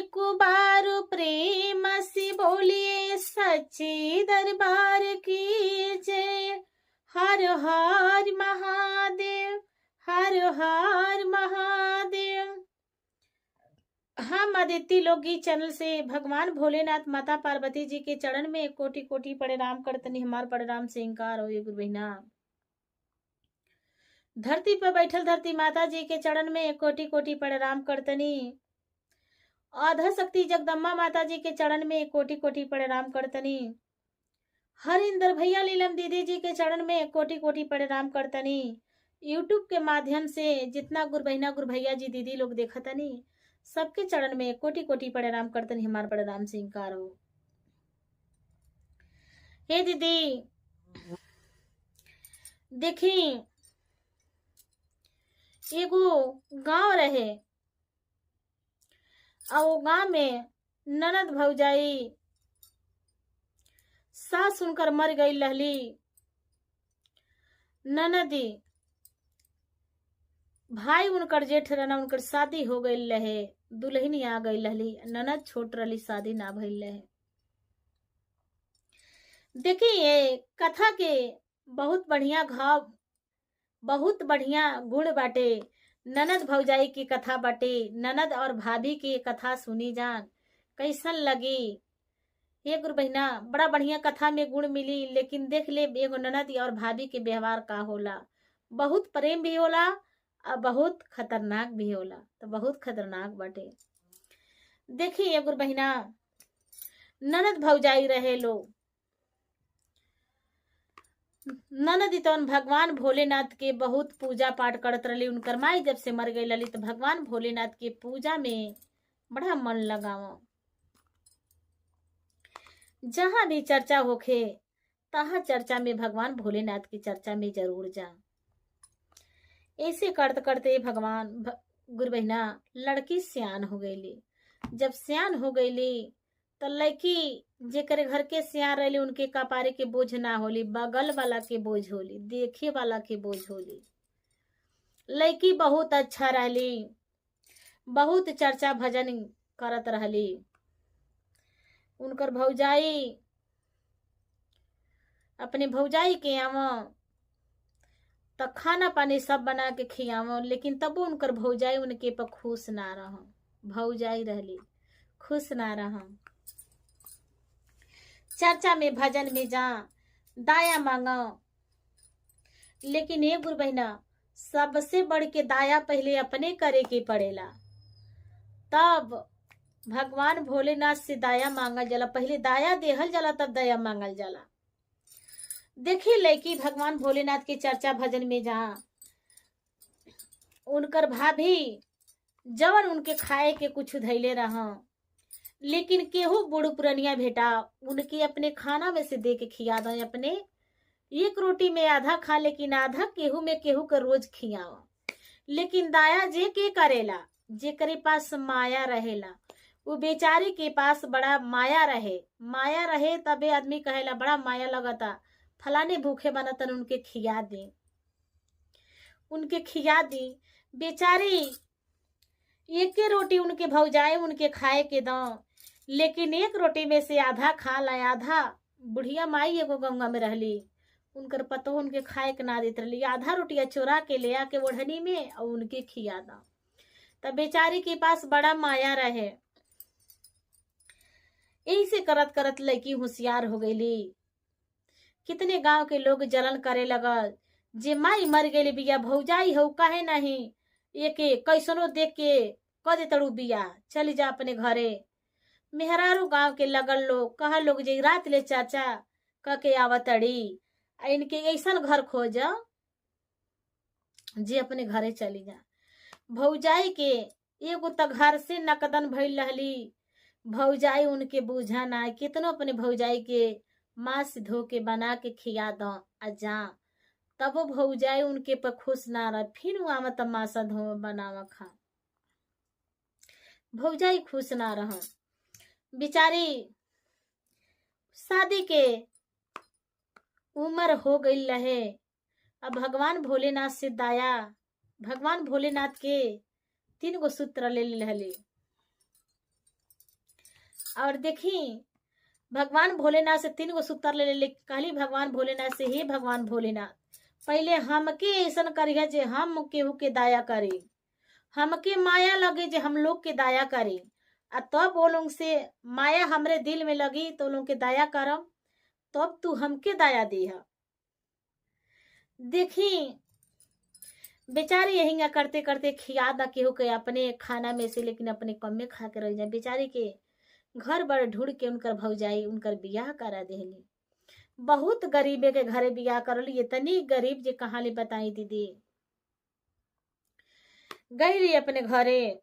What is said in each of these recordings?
एक बार प्रेम से बोलिए सच्चे दरबार की जय। हर हर महादेव, हर हर महादेव। हम अदिति लोकगीत चैनल से भगवान भोलेनाथ माता पार्वती जी के चरण में कोटि कोटि प्रणाम करतनी। हमार प्रणाम से इंकार हो गुरु बहिना। धरती पर बैठल धरती माता जी के चरण में कोटि कोटि प्रणाम करतनी। आधा शक्ति जगदम्बा माता जी के चरण में कोटि कोटि प्रणाम करतनी। हर इंदर भैया लीलम दीदी जी के चरण में कोटि कोटि प्रणाम करतनी। यूट्यूब के माध्यम से जितना गुरु बहिना गुरु भैया जी दीदी लोग देखतनी सबके चरण में कोटि कोटि प्रणाम करतनी। हमार प्रणाम से इंकार हो। हे दीदी देखी एगो गांव रहे और वो गांव में ननद भौजाई सास सुनकर मर गई रहली। ननदी भाई उनकर जेठ रहना, उनकर शादी हो गई रहे, दुल्हनी आ गई रहली। ननद छोट रही, शादी ना भइल रहे। देखिए कथा के बहुत बढ़िया घाव, बहुत बढ़िया गुण बाटे। ननद भौजाई की कथा बाटे। ननद और भाभी की कथा सुनी जान कैसन लगी। ये गुरु बहिना बड़ा बढ़िया कथा में गुण मिली। लेकिन देख ले एगो ननद और भाभी के व्यवहार का होला। बहुत प्रेम भी होला और बहुत खतरनाक भी होला। तो बहुत खतरनाक बाटे। देखिए ये गुरु बहिना ननद भौजाई रहे लोग। ननद तो भगवान भोलेनाथ के बहुत पूजा पाठ करत रही। उनकर माई जब से मर गई रही तो भगवान भोलेनाथ के पूजा में बड़ा मन लगाव। जहां भी चर्चा होखे तहां चर्चा में भगवान भोलेनाथ की चर्चा में जरूर जा। ऐसे करते करते भगवान गुरु बहिना लड़की सियान हो गईली। जब सियान हो गईली तो लड़की जेकर घर के सियान रही उनके कपारे के बोझ ना होली, बगल वाला के बोझ होली, देखे वाला के बोझ होली। लड़की बहुत अच्छा रहली, बहुत चर्चा भजन करत रहली। उनकर भौजाई अपने भौजाई के आवा तो खाना पानी सब बना के खियाव, लेकिन तब उनकर भौजाई उनके पर खुश ना रह। भौजाई रहली खुश ना रह। चर्चा में भजन में जा दाया मांगो। लेकिन ये गुरु बहिना सबसे बढ़ के दाया पहले अपने करे के पड़ेला, तब भगवान भोलेनाथ से दाया मांगल जाला। पहले दाया देहल जाला तब दया मांगल जाला। देखी लड़की भगवान भोलेनाथ के चर्चा भजन में जा उनकर भाभी जवन उनके खाए के कुछ धैले रहा, लेकिन केहू बूढ़ पुरनिया भेटा उनके अपने खाना में से दे के खिया दो। अपने एक रोटी में आधा खा, लेकिन आधा केहू में केहू का रोज खियावा। लेकिन दाया जे के करेला, जेकरे पास माया रहेला, वो बेचारी के पास बड़ा माया रहे। माया रहे तबे आदमी कहेला बड़ा माया लगता, फलाने भूखे बनतन उनके खिया दी, उनके खिया दी। बेचारी एक रोटी उनके भौजाए उनके खाए के दो, लेकिन एक रोटी में से आधा खा ला। आधा बुढ़िया माई एगो गंगा में रहली, उनकर पतो उनके खाए के ना देत रहली। आधा रोटिया चोरा के ले आके ओढ़नी में और उनके खिया दा। तब बेचारी के पास बड़ा माया रहे। यही से करत करत लड़की होशियार हो गईली। कितने गांव के लोग जलन करे लगल, जे माई मर गई बिया भौजाई हो काहे नहीं एके कैसनो देख के कह दे तड़ू बिया, चली जा अपने घरे। मेहरारू गांव के लगल लोग कहा लोग जे रात ले चाचा कह के आवतड़ी, इनके ऐसा घर खोज जे अपने घरे चली जा। भौजाई के एगो त घर से नकदन भइल रहली। भौजाई उनके बूझा ना, कितनो अपने भौजाई के मांस धो के बना के खिया दो आ जा, तब वो भौजाई उनके पर खुश ना रह। फिर वहां तब मांसा धो बनावा खा, भौजाई खुश ना रह। बेचारी शादी के उम्र हो गई रहे। अब भगवान भोलेनाथ से दाया, भगवान भोलेनाथ के 3 गो सूत्र ले रहली। और देखी भगवान भोलेनाथ से 3 गो सूतर ले कहली भगवान भोलेनाथ से, हे भगवान भोलेनाथ, पहले हमके ऐसन करिए जे हम केहू के दाया करे, हमके माया लगे जे हम लोग के दाया करे, आ तब वो लोग से माया हमरे दिल में लगी तो लोग के दाया करम, तब तू हमके दाया दिया। देखी बेचारी यही करते करते खिया दा केहू के अपने खाना में से, लेकिन अपने कम में खा के रह जाए। बेचारी के घर बड़ ढूंढ के उनकर भौजाई उनकर बियाह करा देली। बहुत गरीबे के घरे बियाह करली, इतनी गरीब जे कहाँ ले बताई दीदी। गईली अपने घरे,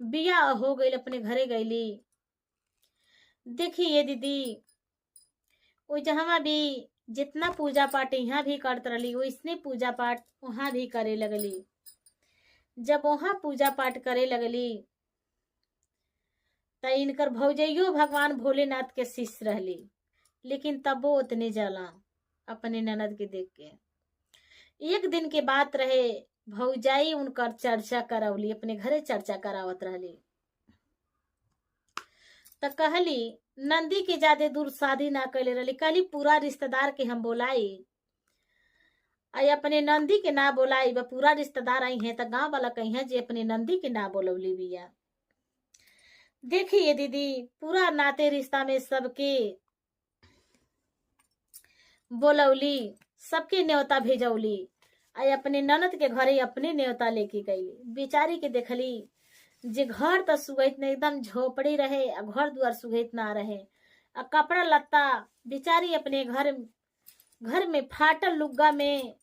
बियाह हो गई, अपने घरे गईली। देखिए दीदी वो जहाँ भी जितना पूजा पाठ यहाँ भी करत रही वैसने पूजा पाठ वहां भी करे लगली। जब वहां पूजा पाठ करे लगली तो इनकर भौजैयो भगवान भोलेनाथ के शिष्य रहली, लेकिन तब वो उतने जला अपने ननद के देख के। एक दिन के बात रहे, भौजाई उनकर चर्चा करवली, अपने घरे चर्चा करावत रहली। तो कहली नंदी के ज्यादा दूर शादी ना कैले रही, कहली पूरा रिश्तेदार के हम बोलाई, आई अपने नंदी के ना बोलाई, पूरा रिश्तेदार आई है तो गांव वाला कही है जे अपने नंदी के ना बोलवली बिया। देखिए दीदी पूरा नाते रिश्ता में सबके बोलवली, सबके न्योता भेजौली, आई अपने ननद के घरे अपने न्योता लेके गईली। बेचारी के देखली जे घर तो सुगैत नहीं, एकदम झोपड़ी रहे, घर द्वार सुगैत ना रहे, कपड़ा लत्ता बेचारी अपने घर में फाटल लुग्गा में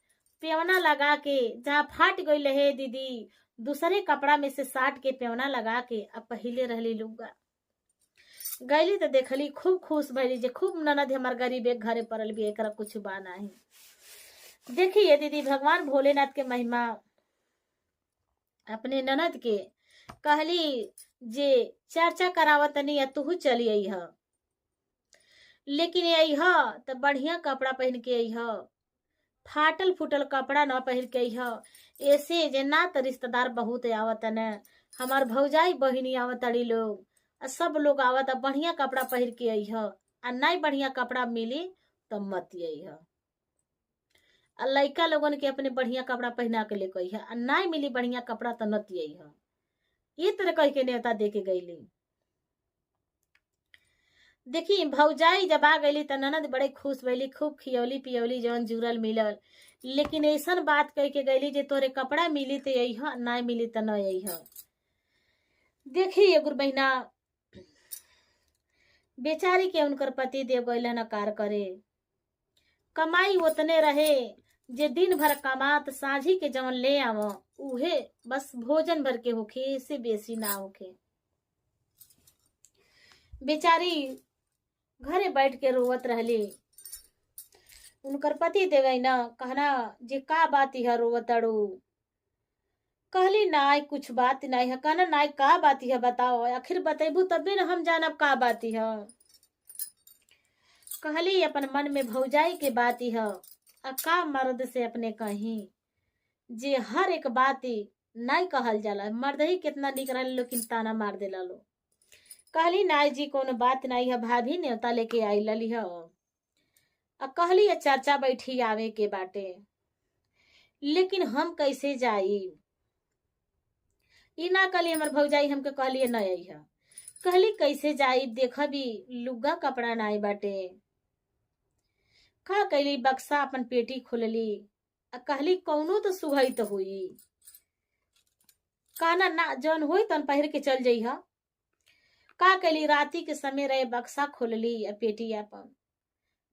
पेवना लगा के, जहाँ फाट गई रहे दीदी दूसरे कपड़ा में से साट के पेवना लगा के अब पहले रहली लुग्गा। गईली तो देखली खूब खुश भैली जे खूब ननद हमार गरीब एक घरे पड़ल भी, एक कुछ बा नहीं। देखिए दीदी भगवान भोलेनाथ के महिमा। अपने ननद के कहली जे चर्चा करावत नहीं तू चली अइह, लेकिन अइह तो बढ़िया कपड़ा पहन के अइह, फाटल फूटल कपड़ा न पहन के अइह, ऐसे जे ना तो रिश्तेदार बहुत आवत न, हमार भौजाई बहिनी आवत अड़ी लोग, सब लोग आवत, बढ़िया कपड़ा पहन के अइह, आ नहीं बढ़िया कपड़ा मिली तो मत अइह। लड़का लोगन के अपने बढ़िया कपड़ा पहना के लेके अइह, आ नहीं मिली बढ़िया कपड़ा तो नत अइह। ये तरह कह के न्योता दे के गईली। देखी भौजाई जब आ गईली तो ननद बड़े खुश भैली, खूब खियौली पियौली जौन जुरल मिलल, लेकिन ऐसा बात कह के गईली जे तोरे कपड़ा मिली तो अइह, ना मिली तो न अइह। देखी एगो बहिना बेचारी के उनकर पति देव गईलन कार करे, कमाई उतने रहे जे दिन भर कमात साझी के जवन ले आव उहे बस भोजन भर के होखे, इससे बेसी ना होखे। बेचारी घरे बैठ के रोवत रहली। उनकर पति देवई न कहना जे का बात है रोवत अड़ू, कहली नाई कुछ बात नहीं है, कहना नाई का बात है बताओ, आखिर बतेबू तबे न हम जानब का बात है। कहली अपन मन में भौजाई के बात है, का मर्द से अपने कहीं जे हर एक बात नहीं कहल जाला, मर्द ही कितना निक रहा लेकिन ताना मार देला लो। कहली नाई जी कोनो बात नहीं है, भाभी न्योता लेके आई लली है, कहली चर्चा बैठी आवे के बाटे, लेकिन हम कैसे जाई, ई ना कहली हमार भौजाई हमके कहली न आई है, कहली कैसे जाई, देखा भी लुग्गा कपड़ा नाई बाटे। का कैली बक्सा अपन पेटी खोलली, कहली कौनो तो सुहई तो हुई, कहना ना जौन हुई तन पहिर के चल जाइ। का कैली राती के समय रहे बक्सा खोलली पेटी अपन,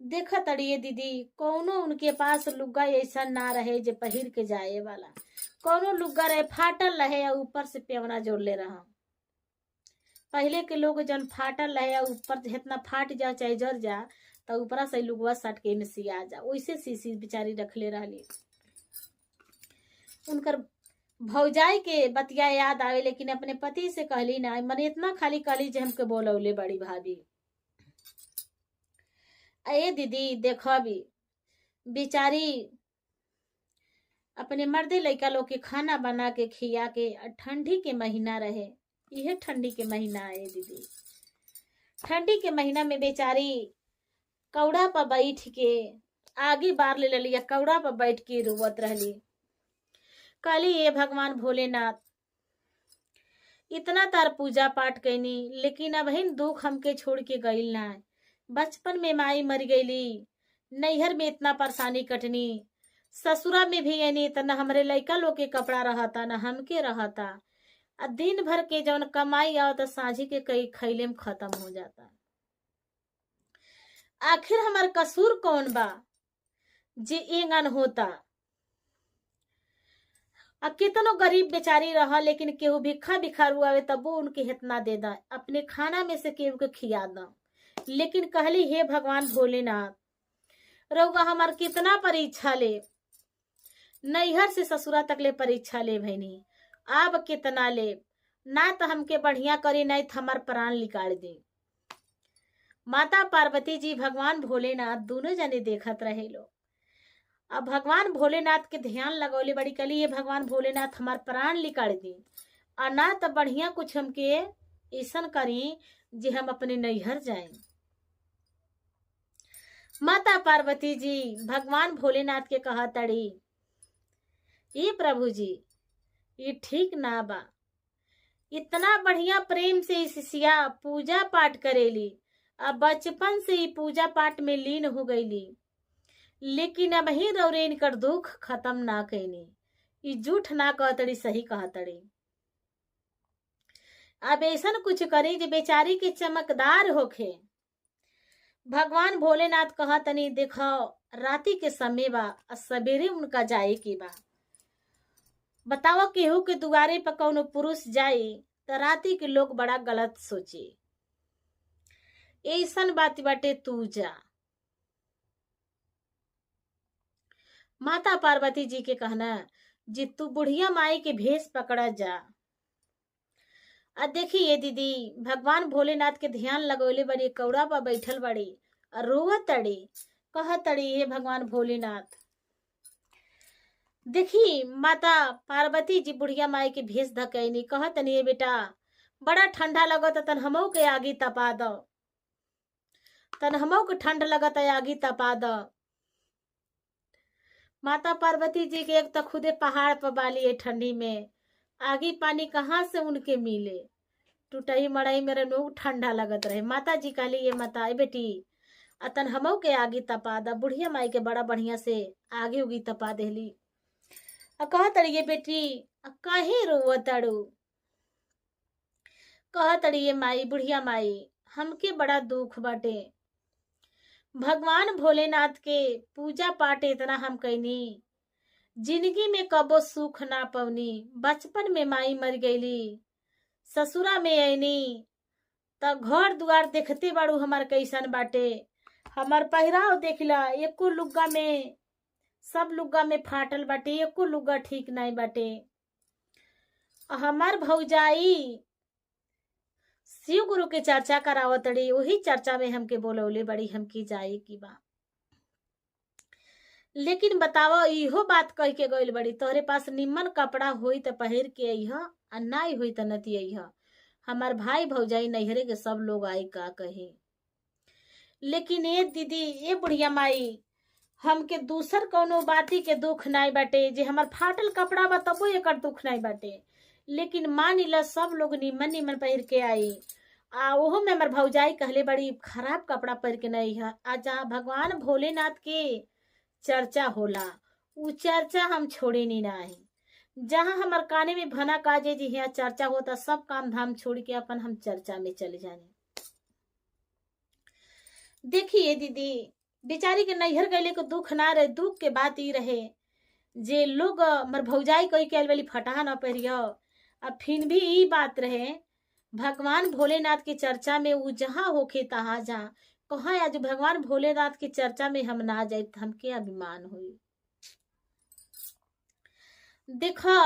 देखा तड़िए दीदी कौनो उनके पास लुग्गा ऐसा ना रहे जे पहिर के जाए वाला, कौनो लुग्गा रहे फाटल रहे या ऊपर से पेवना जोड़ ले रहा। पहले के लोग जन फाटल रहे या ऊपर इतना फाट जा चाहे जर जा तो ऊपरा से लुगवा सट के में सिया जा, वैसे सीसी बेचारी रखले रहली। उनकर भौजाई के बतिया याद आवे, लेकिन अपने पति से कहली ना, मैंने इतना खाली कहली जे हमके बोलौले बड़ी भाभी। अये दीदी देखो भी बेचारी अपने मर्दे लड़का लोग के खाना बना के खिया के, ठंडी के महीना रहे यह ठंडी के महीना है दीदी। ठंडी के महीना में बेचारी कौड़ा पर बैठ के आगे बार ले लिया, कौड़ा पर बैठ के रोवत रहली। कहली ये भगवान भोलेनाथ, इतना तार पूजा पाठ कैनी लेकिन अब हिन दुख हमके छोड़ के गईल ना। बचपन में माई मर गईली, नैहर में इतना परेशानी कटनी, ससुरा में भी यानी इतना हमरे लइका लोग के कपड़ा रहता ना हमके रहता। आ दिन भर के जौन कमाई आओ तो साझी के कई खैले में खत्म हो जाता। आखिर हमार कसूर कौन बा जे एंगन होता। अब कितनो गरीब बेचारी रहा लेकिन केहू भिखा भिखारू आवे तबो उनके हितना दे दा, अपने खाना में से केहू के खिया दा। लेकिन कहली हे भगवान भोलेनाथ, रउआ हमार कितना परीक्षा ले, नैहर से ससुरा तक ले परीक्षा ले भैनी, अब कितना ले, ना तो हमके बढ़िया करी नहीं तो हमार प्राण निकाल दे। माता पार्वती जी भगवान भोलेनाथ दोनों जने देखत रहे लो। अब भगवान भोलेनाथ के ध्यान लगौले बड़ी, कली ये भगवान भोलेनाथ हमार प्राण निकाल दी और ना तो बढ़िया कुछ हमके ऐसा करी जे हम अपने नैहर जाए। माता पार्वती जी भगवान भोलेनाथ के कहा तड़ी, ये प्रभु जी ये ठीक ना बा, इतना बढ़िया प्रेम से शिष्या पूजा पाठ करेली, अब बचपन से ही पूजा पाठ में लीन हो गईली, लेकिन अब ही रौरेन कर दुख खत्म ना कैनी। ई झूठ ना कहतड़ी, सही कहतड़ी। अब ऐसा कुछ करी जे बेचारी के चमकदार होखे। भगवान भोलेनाथ कहतनी, देखो राती के समय बा, सवेरे उनका जाए की बा। बताओ केहू के दुआरे पर कौनो पुरुष जाए तो राती के लोग बड़ा गलत सोचे। ऐसन बात बाटे, तू जा। माता पार्वती जी के कहना जी तू बुढ़िया माई के भेष पकड़ा जा। देखिए दीदी भगवान भोलेनाथ के ध्यान लगौले बड़ी, कौड़ा पर बैठल बड़ी और रोवत तड़ी, कह तड़ी हे भगवान भोलेनाथ। देखी माता पार्वती जी बुढ़िया माई के भेष धकैनी, कह तनी ये बेटा बड़ा ठंडा लगत तन हमो के आगी तपा दो, तन हमो के ठंड लगत आगी तपा दो। माता पार्वती जी के एक तो खुदे पहाड़ पर बाली है, ठंडी में आगी पानी कहाँ से उनके मिले, टूटही मड़ई मेरे नोग ठंडा लगत रहे। माता जी कहली ये माता ए बेटी अतन हमो के आगी तपा दा। बुढ़िया माई के बड़ा बढ़िया से आगे उगी तपा देली। कह तड़ी ये बेटी काहे रोव तड़ू, कह तड़ी ये माई बुढ़िया माई हमके बड़ा दुख बाटे, भगवान भोलेनाथ के पूजा पाठ इतना हम कैनी, जिंदगी में कबो सुख ना पवनी। बचपन में माई मर गईली, ससुरा में आईनी त घर द्वार देखते बाड़ू हमार कैसन बाटे, हमार पहराव देखला एको लुग्गा में, सब लुग्गा में फाटल बाटे, एको लुग्गा ठीक नहीं बाटे। हमार भौजाई शिव गुरु के चर्चा करावतड़ी, वही चर्चा में हमके बोलौले बड़ी हमकी जाए की बा। लेकिन बताओ इहो बात कह के गइल बड़ी, तोहरे पास निम्मन कपड़ा होई त पहिर के अइह, आ नाई होई त नती अइह, हमार भाई भौजाई नैहरे के सब लोग आई का कहे। लेकिन ए दीदी ए बुढ़िया माई हमके दूसर कोनो बाती के दुख नहीं बाटे, जे हमार फाटल कपड़ा बा तबो एकर दुख नहीं बाटे। लेकिन मान ला सब लोग निमन निमन पहिर के आई, आ ओहो में हमार भौजाई कहले बड़ी खराब कपड़ा पहिर के नहीं है। आ जहाँ भगवान भोलेनाथ के चर्चा होला उ चर्चा हम छोड़े नहीं ना है। जहाँ हमार काने में भना काजे जी यहाँ चर्चा होता, सब काम धाम छोड़ के अपन हम चर्चा में चले जाने। देखिए दीदी बेचारी के नैहर गैले को दुख ना रहे, दुख के बात ही रहे जे लोग हमार भौजाई कही के वाली फटाहा ना पहिरियो। अब फिर भी यही बात रहे भगवान भोलेनाथ की चर्चा में वो जहाँ होके तहाँ जा कहा आज भगवान भोलेनाथ की चर्चा में हम ना जाए तो हमके अभिमान हुई। देखो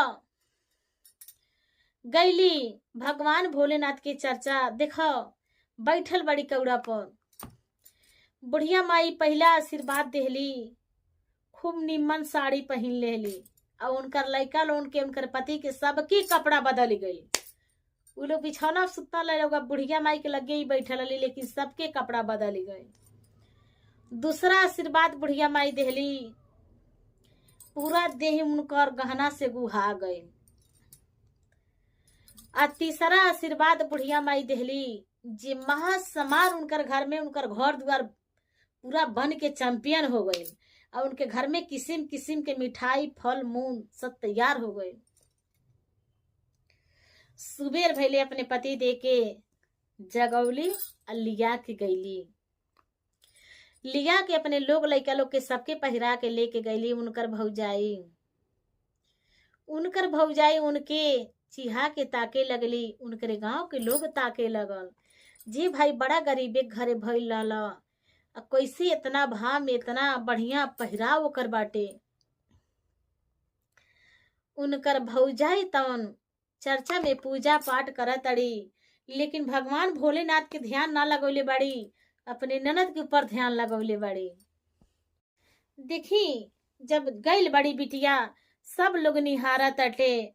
गैली भगवान भोलेनाथ की चर्चा, देखो बैठल बड़ी कौड़ा पर, बुढ़िया माई पहला आशीर्वाद देहली, खूब निम्मन साड़ी पहन लेली, और उनकर लड़का लोन के उनकर पति के सबकी कपड़ा बदल गई, उ लोग बिछौना सुतल लोग बुढ़िया माई के लगे ही बैठल रही, लेकिन सबके कपड़ा बदल गए। दूसरा आशीर्वाद बुढ़िया माई देहली, पूरा देह उनकर गहना से गुहा गए। आ तीसरा आशीर्वाद बुढ़िया माई देहली, जे महासमार उनकर घर में, उनकर घर द्वार पूरा बन के चैंपियन हो गए और उनके घर में किस्म किस्म के मिठाई फल मूल सब तैयार हो गए। सुबेर भैले अपने पति दे के जगौली और लिया के गईली, लिया के अपने लोग लइका लोग के सबके पहिरा के लेके गईली। उनकर भौजाई उनके चिहा के ताके लगली, उनके गांव के लोग ताके लगल, जी भाई बड़ा गरीबे घरे भइल रहला, कैसे इतना भाव में इतना बढ़िया पहिराव ओकर बाटे। उनकर भौजाई तवन चर्चा में पूजा पाठ करत अड़ी, लेकिन भगवान भोलेनाथ के ध्यान ना लगौले बाड़ी, अपने ननद के ऊपर ध्यान लगौले बाड़ी। देखी जब गइल बड़ी बिटिया, सब लोग निहारा तटे,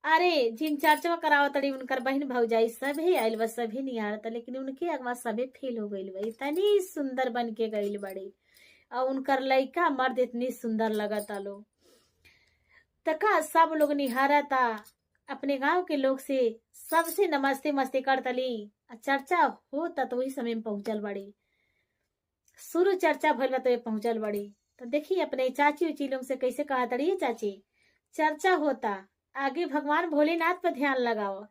अरे जिन चर्चा करावत अड़ी उनकर बहन भौजाई सभी आइल बा, सभी निहारत, लेकिन उनके अगवा सभी फेल हो गइल बा। इतनी सुंदर बन के गइल बड़ी और उनकर लइका मर्द इतनी सुंदर लगता लो। तका सब लोग निहारता, अपने गांव के लोग से सबसे नमस्ते मस्ते करतली। चर्चा होता तो वही समय में पहुंचल बड़ी, शुरू चर्चा भइल बा तो पहुंचल बड़ी। तो देखिए अपने चाची उची लोग से कैसे कहा तड़ी, चाची चर्चा होता, आगे भगवान भोलेनाथ पर ध्यान लगाओ।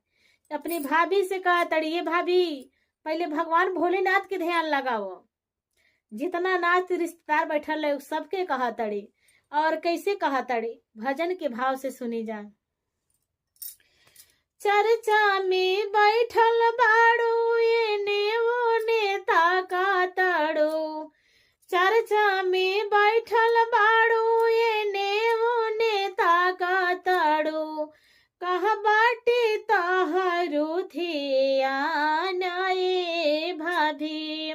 अपनी भाभी से कहा तड़ी, ये भाभी पहले भगवान भोलेनाथ के ध्यान लगाओ। जितना नाच रिश्तेदार बैठल है सबके कहा तड़ी, और कैसे कहा तड़ी, भजन के भाव से सुनी जा। चर्चा में बैठल बाड़ू, ये ने वो नेता का तड़ो, चर्चा में बैठल बाड़ू, ये ने वो नेता का तड़ो, कह बाटे तहरो ध्यान ए भाभी,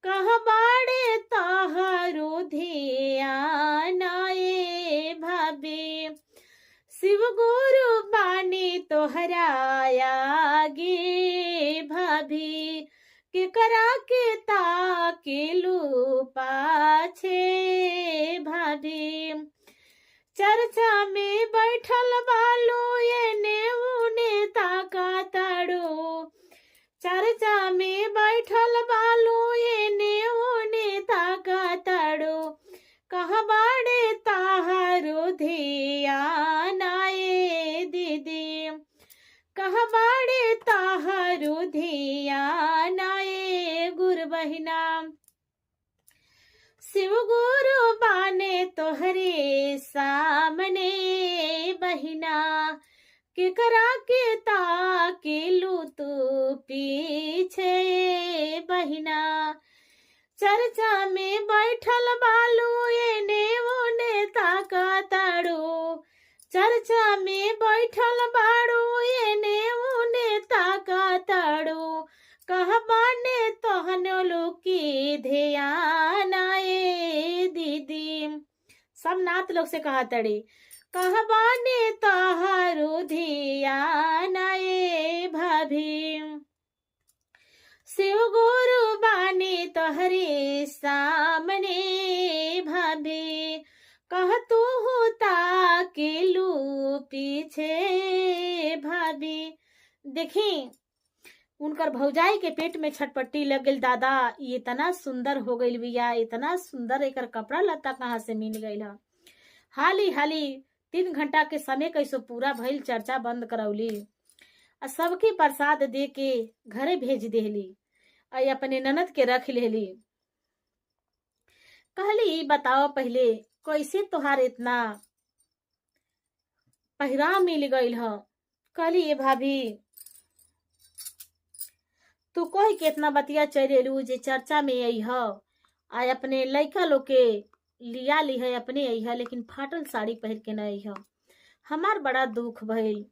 कह बाड़े तहरो ध्यान ए भाभी, शिव गुरु बानी तोहराया गे भाभी, के करा के ताके लू पाछे भाभी, चर्चा में बैठल बालो, ये ने नेता का तड़ो, चर्चा में बैठल बालो, ये ने नेता का तड़ो, कह बाड़े ताहरो ध्यान आए दीदी, कह बाड़े ताहरो ध्यान आए गुरु बहिना, शिव गुरु बाने तोहरे सामने बहिना, के करा के ताके लू तू पीछे बहिना, चर्चा में बैठल बालू, ये ने वो नेता का तड़ो, चर्चा में बैठल बाड़ू, ये ने वो नेता का तड़ो, कह बाने तोहनो लोग की ध्यान आए दीदी। सब नात लोग से कहा तड़ी, कह बाने तोहरो ध्यान आए भाभी, शिव गुरु बाने तोहरे सामने भाभी, कह तू होता के लू पीछे भाभी। देखी उनकर भौजाई के पेट में छटपट्टी लग गई, दादा ये इतना सुंदर हो गई बिया, इतना सुंदर एकर कपड़ा लत्ता कहाँ से मिल गई है। हाली हाली 3 घंटा के समय कैसो पूरा भइल, चर्चा बंद करौली और सबके प्रसाद दे के घरे भेज देली और अपने ननद के रख लेली। कहली बताओ पहले कैसे तोहार इतना पहिराव मिल गई है। कहली ये भाभी तू कोई केतना बतिया चलेलू जे चर्चा में आई है, आ अपने लइका लोग के लिया ली है अपने आई है, लेकिन फाटल साड़ी पहन के नहीं है। हमार बड़ा दुख भइल,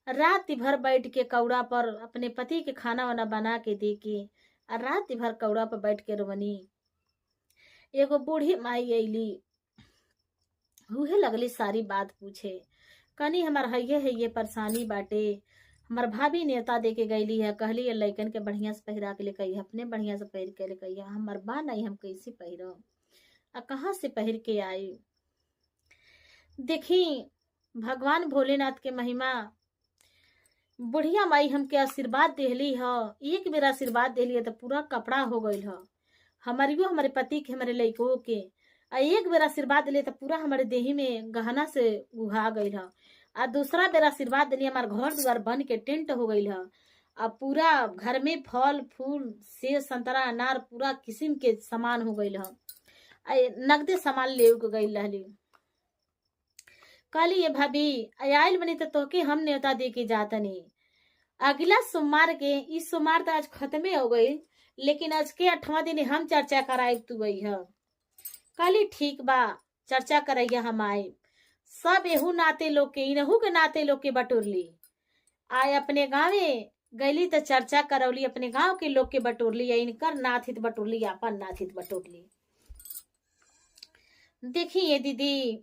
रात भर बैठ के कौड़ा पर अपने पति के खाना वाना बना के दे के और रात भर कौड़ा पर बैठ के रोवनी। एगो बूढ़ी माई अली, उहे लगली सारी बात पूछे, कनी हमार है ये परेशानी बाटे, हमार भाभी न्योता दे के गईली है, कहली है लइकन के बढ़िया से पहिरा के लेके आई, अपने बढ़िया से पहिर के लेके आई। हमार बा नहीं, हम कैसे पहिरब आ कहाँ से पहिर के आई। देखी भगवान भोलेनाथ के महिमा। बुढ़िया माई हमके आशीर्वाद देली ह, एक बेर आशीर्वाद देली है तो पूरा कपड़ा हो गईल ह, हमारियो हमारे पति के हमारे लइको के। आ एक बेर आशीर्वाद दिले तो पूरा हमारे देही में गहना से उहा गईल ह। आ दूसरा बेर आशीर्वाद दिली हमार घर द्वार बन के टेंट हो गईल ह। आ पूरा घर में फल फूल सेब संतरा अनार पूरा किस्म के सामान हो गईल ह। आ नगदे सामान ले के गईल रहली। कहली ये भाभी आयल बनी तो तोके हम न्योता दे के जातनी। अगला सोमवार के, इस सोमवार तो आज खत्मे हो गई, लेकिन आज के 8वां दिन हम चर्चा कराए तू गई है। कहली ठीक बा, चर्चा करैया हम आए। सब एहू नाते लोग के, इनहू के नाते लोग के बटोरली। आए अपने गाँवे गईली तो चर्चा करौली, अपने गांव के लोग के बटोरली, या इनकर नाथ हित बटोरली, अपन नाथ हित बटोरली। देखी ये दीदी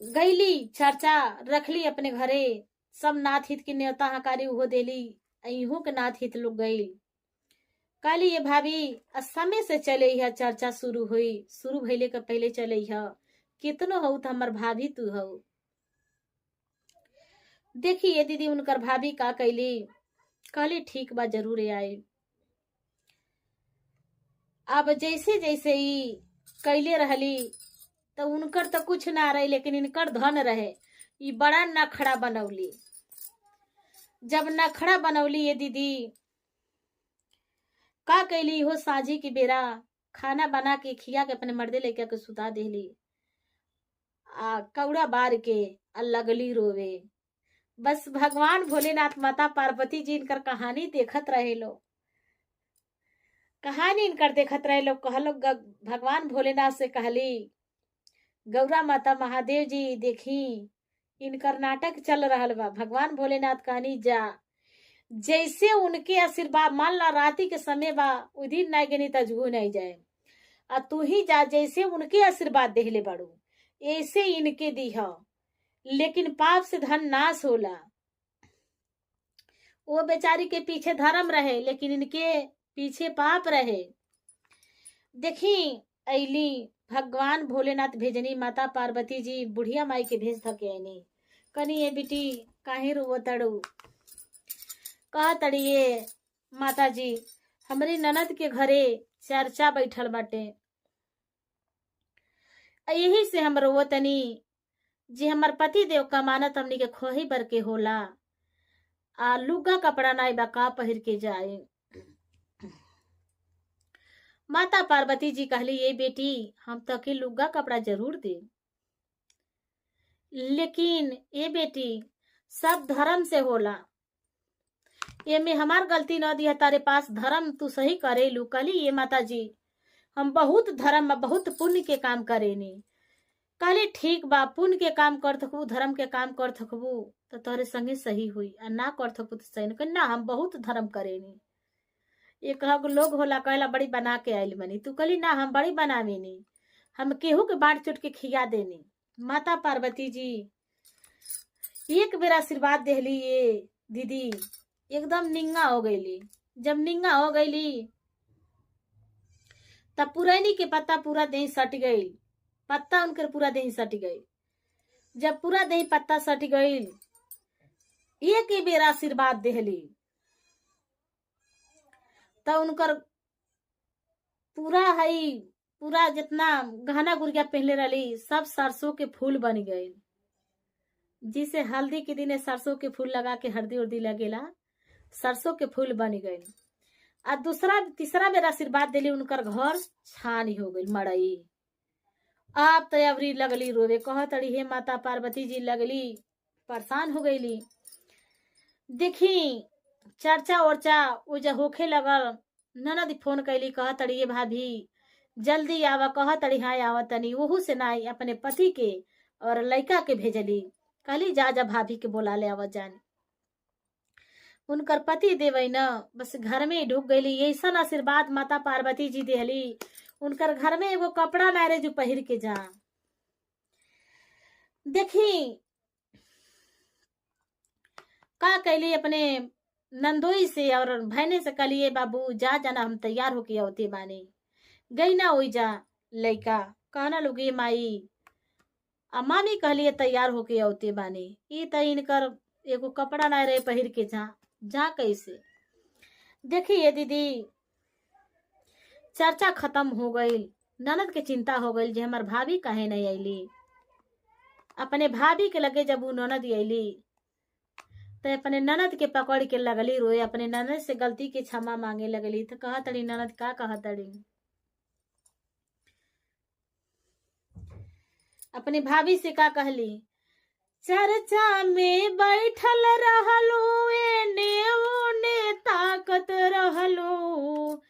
गईली चर्चा रखली अपने घरे, सब नाथ हित की न्योता हकारी उहो देली, इहो के नाथ हित लोग गई। कहली ये भाभी समय से चले है, चर्चा शुरू हुई, शुरू भइले के पहले चले है, कितनो हो तो हमार भाभी तू हो। देखी ये दीदी उनकर भाभी का कैली, कहली ठीक बा जरूर आए। अब जैसे जैसे ही कैले रहली तो उनकर तो कुछ ना रहे, लेकिन इनकर धन रहे। ये बड़ा नखड़ा बनौली। जब नखड़ा बनौली ये दीदी का कैली, हो साझी की बेरा खाना बना के खिया के अपने मर्दे लेके के सुता देली। आ कौड़ा बार के लगली रोवे। बस भगवान भोलेनाथ माता पार्वती जी इनकर कहानी देखत रहे लो, कहानी इनकर देखत रहे लोग। कहलो भगवान भोलेनाथ से कहली गौरा माता महादेव जी देखी इनकर नाटक चल रहा बा। भगवान भोलेनाथ कहनी जा, जैसे उनके आशीर्वाद, मान ला राती के समय बा उ दिन नहीं गनी तजगू नहीं जाए, आ तू ही जा, जैसे उनके आशीर्वाद देहले बाड़ू ऐसे इनके दीह, लेकिन पाप से धन नाश होला। वो बेचारी के पीछे धर्म रहे, लेकिन इनके पीछे पाप रहे। देखी ऐली भगवान भोलेनाथ भेजनी, माता पार्वती जी बुढ़िया माई के भेज थके आईनी। कनी ये बेटी काहे रो तड़ू, कह तड़िए माता जी हमारी ननद के घरे चर्चा बैठल बाटे, यही से हम रो तनी जी हमार पति देव कमानत हमनी के खोही बर के होला, आ लुगा कपड़ा नाई बा का पहिर के जाए। माता पार्वती जी कहली ये बेटी हम तो के लुगा कपड़ा जरूर दे, लेकिन ये बेटी सब धर्म से होला, ये में हमार गलती न दिया, तारे पास धर्म तू सही करेलू। कहली ये माता जी हम बहुत धर्म बहुत पुण्य के काम करेनी। कहली ठीक बा, पुण्य के काम कर थकबू, धर्म के काम कर थकबू तो तोहरे संगे सही हुई, आ ना कर थकबू तो सही न। ना हम बहुत धर्म करेनी। एक लोग होला कहला बड़ी बना के आयल बनी, तू कहली ना हम बड़ी बनावे नी, हम केहू के बांट चुट के खिया देनी। माता पार्वती जी एक बेर आशीर्वाद देहली ये दीदी एकदम निंगा हो गईली। जब निंगा हो गईली तब पुरैनी के पत्ता पूरा देही सट गई, पत्ता उनकर पूरा देही सट गई। जब पूरा देही पत्ता सट गई एक ही बेर आशीर्वाद देहली तो उनकर पूरा हई पूरा जितना गहना गुड़िया पहले रही सब सरसों के फूल बन गए। जिसे हल्दी के दिन सरसों के फूल लगा के हल्दी उर्दी लगेला, सरसों के फूल बन गए। आ दूसरा तीसरा बेर आशीर्वाद दिली, उनकर घर छानी हो गई मड़ई। आप तो अवरी लगली रोवे, कह तड़ी हे माता पार्वती जी लगली परेशान हो गईली। देखी चर्चा उर्चा उजा होखे लगल, ननद फोन कैली, कह तड़ी भाभी जल्दी आवा, कह तड़ी हाँ आवा तनी। ओहू से नाई अपने पति के और लड़का के भेजली, कहली जा जा भाभी के बोला ले आवा जानी। उनकर पति देवई न बस घर में ढुक गईली। ऐसा आशीर्वाद माता पार्वती जी देहली, उनकर घर में एगो कपड़ा ना रहे जो पहिर के जा। देखी का कैली अपने नंदोई से और भैने से कलिए बाबू जा जाना हम तैयार होके होते बानी। गई ना ओई जा लइका कहना लोगे माई आ मामी कहलिए तैयार होके होते बानी। ई त इनकर एगो कपड़ा ना रहे पहिर के जा जा कैसे। देखिए दीदी चर्चा खत्म हो गई। ननद के चिंता हो गई जे हमार भाभी काहे नहीं अली। अपने भाभी के लगे जब वो ननद अली तो अपने ननद के पकड़ के लगली रोए। अपने ननद से गलती के क्षमा मांगे लगली तो कहा तड़ी ननद का कहा तड़ी अपनी भाभी से का कहली चर्चा में बैठल रहलो एने ओने ताकत रहलो।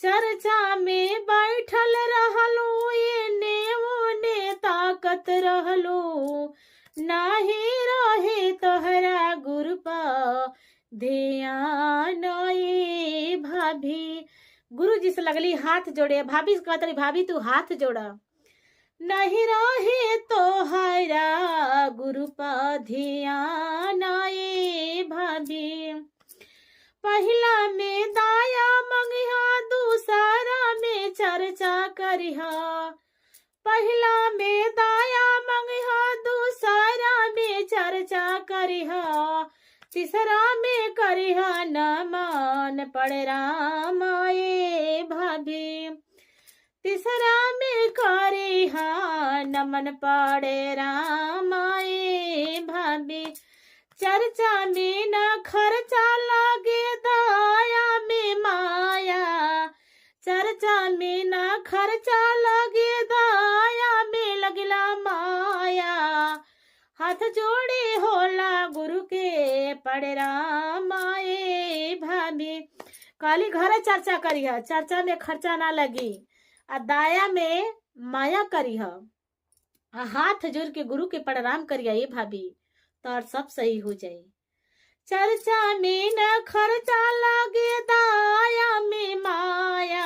चर्चा में बैठल रहलो एने ओने ताकत रहलो। नाही रहे तोहरा गुरु पा ध्यान ये भाभी। गुरु जी से लगली हाथ जोड़े। भाभी से कहतरी भाभी तू हाथ जोड़ा। नहीं रहे तोहरा गुरु पा ध्यान ये भाभी। पहला में दाया मंगिहा दूसरा में चर्चा करिहा। पहला में दाया मंगिहा दूसरा में चर्चा करिहा। तीसरा में करिहा न मान पड़ राम ये भाभी। तीसरा में करिहा नमन पड़े राम ये भाभी। चर्चा में न खर्चा लागे दाया में माया। चर्चा में न खर्चा लागे दाया में लगला माया। हाथ जोड़े होला गुरु के पड़े राम ये भाभी। काली घर चर्चा करिहा चर्चा में खर्चा ना लगी आ दाया में माया करिहा। हाथ जोड़ के गुरु के प्रणाम करिया ये भाभी तो सब सही हो जाए। चर्चा में न खर्चा लागे दाया में माया।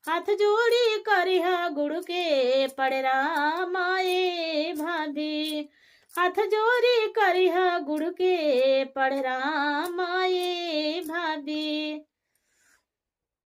हाथ जोड़ी करिहा गुरु के प्रणाम ये भाभी। हाथ जोड़ी करिहा गुरु के प्रणाम ये भाभी।